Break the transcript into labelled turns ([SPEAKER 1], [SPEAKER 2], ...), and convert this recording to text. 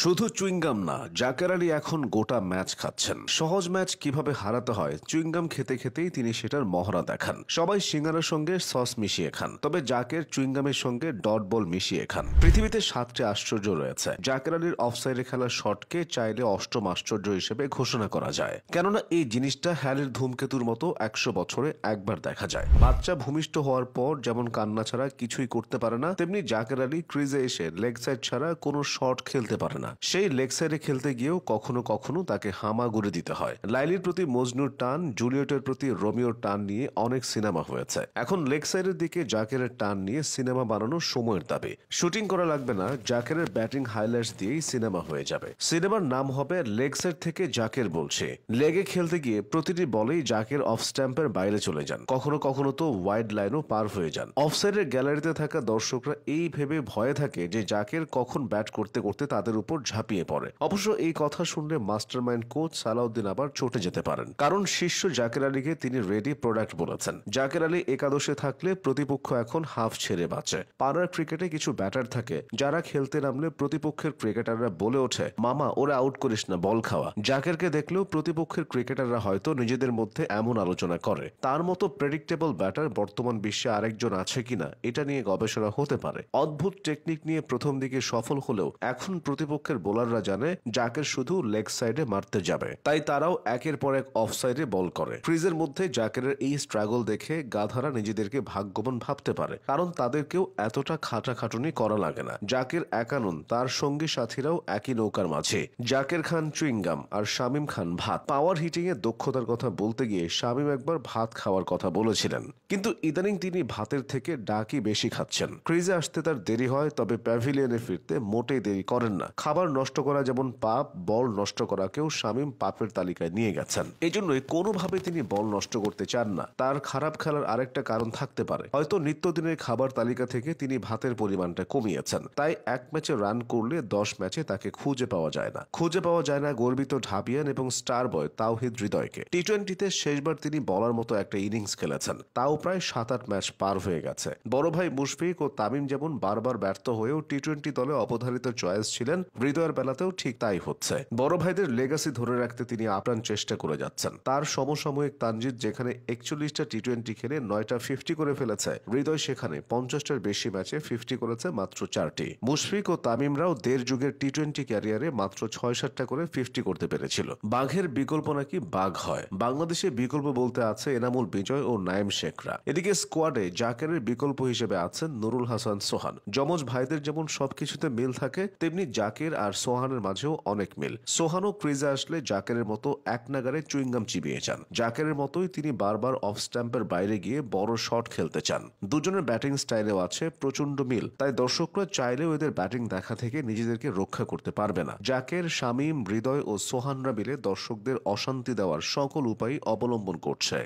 [SPEAKER 1] শুধু চুইংগাম না, জাকের আলী এখন গোটা ম্যাচ খাচ্ছেন। সহজ ম্যাচ কিভাবে হারাতে হয় চুইংগাম খেতে খেতেই তিনি সেটার মহড়া দেখান। সবাই সিঙ্গারার সঙ্গে সস মিশিয়ে খান, তবে জাকের চুইংগামের সঙ্গে ডট বল মিশিয়ে খান। পৃথিবীতে 7টি আশ্চর্য রয়েছে। জাকের আলীর অফসাইডে খেলা শটকে চাইলে অষ্টম আশ্চর্য হিসেবে ঘোষণা করা যায়, কেননা এই জিনিসটা হ্যালির ধূমকেতুর মতো 100 বছরে একবার দেখা যায়। বাচ্চা ভূমিষ্ঠ হওয়ার পর যেমন কান্না ছাড়া কিছুই করতে পারে না, তেমনি জাকের আলী ক্রিজে এসে লেগ সাইড ছাড়া কোনো শট খেলতে পারে না। সেই লেগ সাইডে খেলতে গিয়েও কখনো কখনো তাকে হামাগুড়ি দিতে হয়। লাইলির প্রতি মজনুর টান, জুলিয়েটের প্রতি রোমিওর টান নিয়ে অনেক সিনেমা হয়েছে। এখন লেগ সাইডের দিকে জাকেরের টান নিয়ে সিনেমা বানানো সময়ের দাবি। শুটিং করা লাগবে না, জাকেরের ব্যাটিং হাইলাইটস দিয়েই সিনেমা হয়ে যাবে। সিনেমার নাম হবে লেগ সাইড থেকে জাকের বলছে। লেগে খেলতে গিয়ে প্রতিটি বলেই জাকের অফ স্ট্যাম্পের বাইরে চলে যান, কখনো কখনো তো ওয়াইড লাইনও পার হয়ে যান। অফসাইডের গ্যালারিতে থাকা দর্শকরা এই ভেবে ভয়ে থাকে যে জাকের কখন ব্যাট করতে করতে তাদের উপর ঝাঁপিয়ে পড়ে। অবশ্য এই কথা শুনলে মাস্টারমাইন্ড কোচ সালাউদ্দিন আবার চটে যেতে পারেন, কারণ শিষ্য জাকের আলীকে তিনি রেডি প্রোডাক্ট বলেছেন। জাকের আলী একাদশে থাকলে প্রতিপক্ষ এখন হাফ ছেড়ে বাঁচে। পাড়ার ক্রিকেটে কিছু ব্যাটার থাকে যারা খেলতে নামলে প্রতিপক্ষের ক্রিকেটাররা বলে ওঠে, মামা ওরা আউট করিস না, বল খাওয়া। জাকেরকে দেখলেও প্রতিপক্ষের ক্রিকেটাররা হয়তো নিজেদের মধ্যে এমন আলোচনা করে। তার মতো প্রেডিক্টেবল ব্যাটার বর্তমান বিশ্বে আরেকজন আছে কিনা এটা নিয়ে গবেষণা হতে পারে। অদ্ভুত টেকনিক নিয়ে প্রথম দিকে সফল হলেও এখন প্রতিপক্ষের বোলাররা জানে জাকের শুধু লেগ সাইডে মারতে যাবে, তাই তারাও একের পর এক অফ সাইডে বল করে। ক্রিজের মধ্যে জাকেরের এই স্ট্রাগল দেখে গাধারা নিজেদেরকে ভাগ্যবান ভাবতে পারে, কারণ তাদেরকেও এতটা খাটাখাটুনি করা লাগে না। জাকের একানন, তার সঙ্গী সাথীরাও একই নৌকার মাঝে। জাকের খান চুইংগাম আর শামিম খান ভাত। পাওয়ার হিটিং এর দক্ষতার কথা বলতে গিয়ে শামিম একবার ভাত খাওয়ার কথা বলেছিলেন, কিন্তু ইদানিং তিনি ভাতের থেকে ডাকই বেশি খাচ্ছেন। ক্রিজে আসতে তার দেরি হয়, তবে প্যাভিলিয়নে ফিরতে মোটেই দেরি করেন না। খাবার নষ্ট করা যেমন পাপ, বল নষ্ট করাকেও শামিম পাপের তালিকায় নিয়ে গেছেন। এই জন্যই কোনোভাবে তিনি বল নষ্ট করতে চান না। তার খারাপ খেলার আরেকটা কারণ থাকতে পারে, হয়তো নিত্যদিনের খাবার তালিকা থেকে তিনি ভাতের পরিমাণটা কমিয়েছেন। তাই এক ম্যাচে রান করলে 10 ম্যাচে তাকে খুঁজে পাওয়া যায় না। খুঁজে পাওয়া যায় না গর্বিত ঢাবিয়ান এবং স্টার বয় তাওহিদ হৃদয়কে। টি-20তে শেষবার তিনি বলার মতো একটা ইনিংস খেলেছেন, তাও প্রায় 7-8 ম্যাচ পার হয়ে গেছে। বড় ভাই মুশফিক ও তামিম যেমন বারবার ব্যর্থ হয়েও টি-20 দলে অবধারিত চয়েস ছিলেন, হৃদয়ের বেলাতেও ঠিক তাই হচ্ছে। বড় ভাইদের লেগাসি ধরে রাখতে তিনি আপ্রাণ চেষ্টা করে যাচ্ছেন। তার সমসাময়িক তানজিদ যেখানে 41টা টি-20 খেলে 9টা 50 করে ফেলেছে, হৃদয় সেখানে 50টার বেশি ম্যাচে 50 করেছে মাত্র 4টি। মুশফিক ও তামিমরাও 1.5 যুগের টি-20 ক্যারিয়ারে মাত্র 6-7টা করে 50 করতে পেরেছিল। বাঘের বিকল্প নাকি বাঘ হয়। বাংলাদেশে বিকল্প বলতে আছে এনামুল বিজয় ও নাইম শেখরা। এদিকে স্কোয়াডে জাকেরের বিকল্প হিসেবে আছেন নুরুল হাসান সোহান। যমজ ভাইদের যেমন সবকিছুতে মিল থাকে, তেমনি জাকের আর সোহানের মাঝেও অনেক মিল। সোহানও ক্রিজে আসলে জাকেরের মতো এক নাগারে চুইংগাম চিবিয়ে যান। জাকেরের মতোই তিনি বারবার অফ স্ট্যাম্পের বাইরে গিয়ে বড় শট খেলতে চান। দুজনের ব্যাটিং স্টাইলেও আছে প্রচন্ড মিল, তাই দর্শকরা চাইলেও এদের ব্যাটিং দেখা থেকে নিজেদেরকে রক্ষা করতে পারবে না। জাকের, শামিম, হৃদয় ও সোহানরা মিলে দর্শকদের অশান্তি দেওয়ার সকল উপায় অবলম্বন করছে।